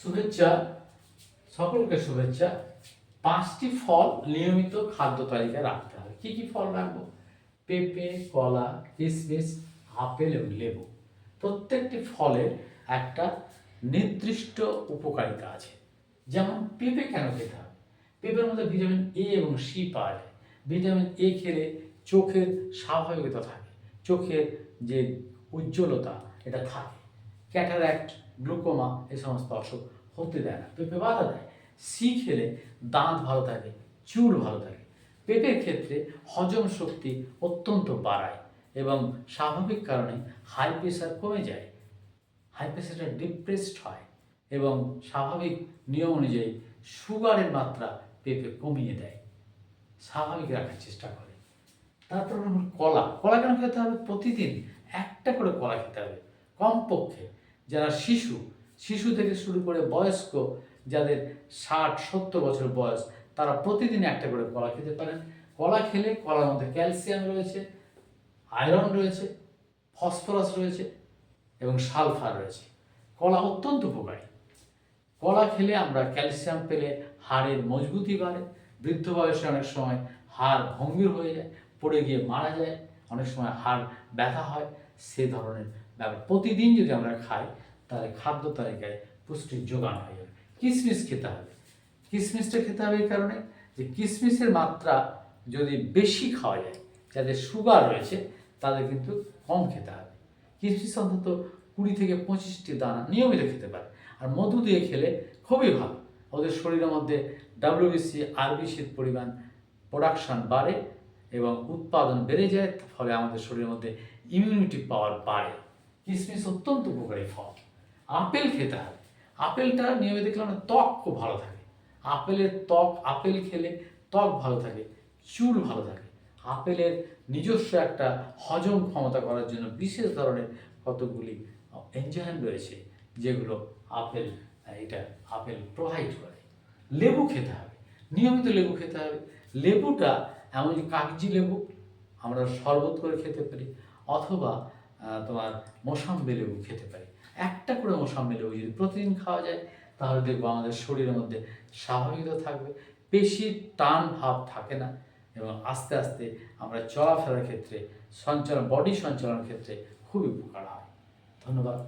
শুভেচ্ছা, সকলকে শুভেচ্ছা। 5টি ফল নিয়মিত খাদ্য তালিকায় রাখতে হবে। কি কি ফল রাখবো? পেঁপে, কলা, কিশমিশ, আপেল এবং লেবু। প্রত্যেকটি ফলের একটা নির্দিষ্ট উপকারিতা আছে। যেমন পেঁপে কেন খেতে হবে? পেঁপের মধ্যে ভিটামিন এ এবং সি পাওয়া যায়। ভিটামিন এ খেলে চোখের স্বাভাবিকতা থাকে, চোখের যে উজ্জ্বলতা এটা থাকে। ক্যাটারাক্ট, গ্লুকোমা এই সমস্ত অসুখ হতে দেয় না, পেঁপে বাধা দেয়। সি খেলে দাঁত ভালো থাকে, চুল ভালো থাকে। পেঁপের ক্ষেত্রে হজম শক্তি অত্যন্ত বাড়ায় এবং স্বাভাবিক কারণে হাই প্রেশার কমে যায়। হাই প্রেশারটা ডিপ্রেসড হয় এবং স্বাভাবিক নিয়ম অনুযায়ী সুগারের মাত্রা পেঁপে কমিয়ে দেয়, স্বাভাবিক রাখার চেষ্টা করে। তারপর কলা। কলা কেন খেতে হবে? প্রতিদিন একটা করে কলা খেতে হবে কমপক্ষে। যারা শিশু থেকে শুরু করে বয়স্ক, যাদের 60-70 বছর বয়স, তারা প্রতিদিন একটা করে কলা খেতে পারেন। কলা খেলে কলার মধ্যে ক্যালসিয়াম রয়েছে, আয়রন রয়েছে, ফসফরাস রয়েছে এবং সালফার রয়েছে। কলা অত্যন্ত উপকারী। কলা খেলে আমরা ক্যালসিয়াম পেলে হাড়ের মজবুতি বাড়ে। বৃদ্ধ বয়সে অনেক সময় হাড় ভঙ্গুর হয়ে যায়, পড়ে গিয়ে মারা যায়, অনেক সময় হাড় ব্যথা হয়, সে ধরনের ব্যাপার। প্রতিদিন যদি আমরা খাই তাহলে খাদ্য তালিকায় পুষ্টির যোগান হয়ে যাবে। কিশমিশ খেতে হবে। কিশমিশটা খেতে হবে এই কারণে যে কিশমিশের মাত্রা যদি বেশি খাওয়া যায়, যাদের সুগার রয়েছে তাদের কিন্তু কম খেতে হবে। কিশমিশ অন্তত 20 থেকে 25টি দানা নিয়মিত খেতে পারে। আর মধু দিয়ে খেলে খুবই ভালো। ওদের শরীরের মধ্যে ডাব্লিউবিসি, আরবিসির পরিমাণ প্রোডাকশন বাড়ে এবং উৎপাদন বেড়ে যায়, ফলে আমাদের শরীরের মধ্যে ইমিউনিটি পাওয়ার বাড়ে। কিশমিশ অত্যন্ত উপকারী ফল। আপেল খেতে হবে। আপেলটা নিয়মিত খেলে আমাদের ত্বক খুব ভালো থাকে। আপেল খেলে ত্বক ভালো থাকে, চুল ভালো থাকে। আপেলের নিজস্ব একটা হজম ক্ষমতা করার জন্য বিশেষ ধরনের কতগুলি এনজাইম রয়েছে, যেগুলো আপেল প্রোভাইড করে। লেবু খেতে হবে, নিয়মিত লেবু খেতে হবে। লেবুটা এমন কাগজি লেবু আমরা শরবত করে খেতে পারি, অথবা তোমার মোসাম্বি লেবু খেতে পারি। একটা করে মোসাম্বি লেবু যদি প্রতিদিন খাওয়া যায় তাহলে দেখবো আমাদের শরীরের মধ্যে স্বাভাবিকতা থাকবে, পেশির টান ভাব থাকে না এবং আস্তে আস্তে আমরা চলাফেরার ক্ষেত্রে, বডি সঞ্চালনের ক্ষেত্রে খুবই উপকার হয়। ধন্যবাদ।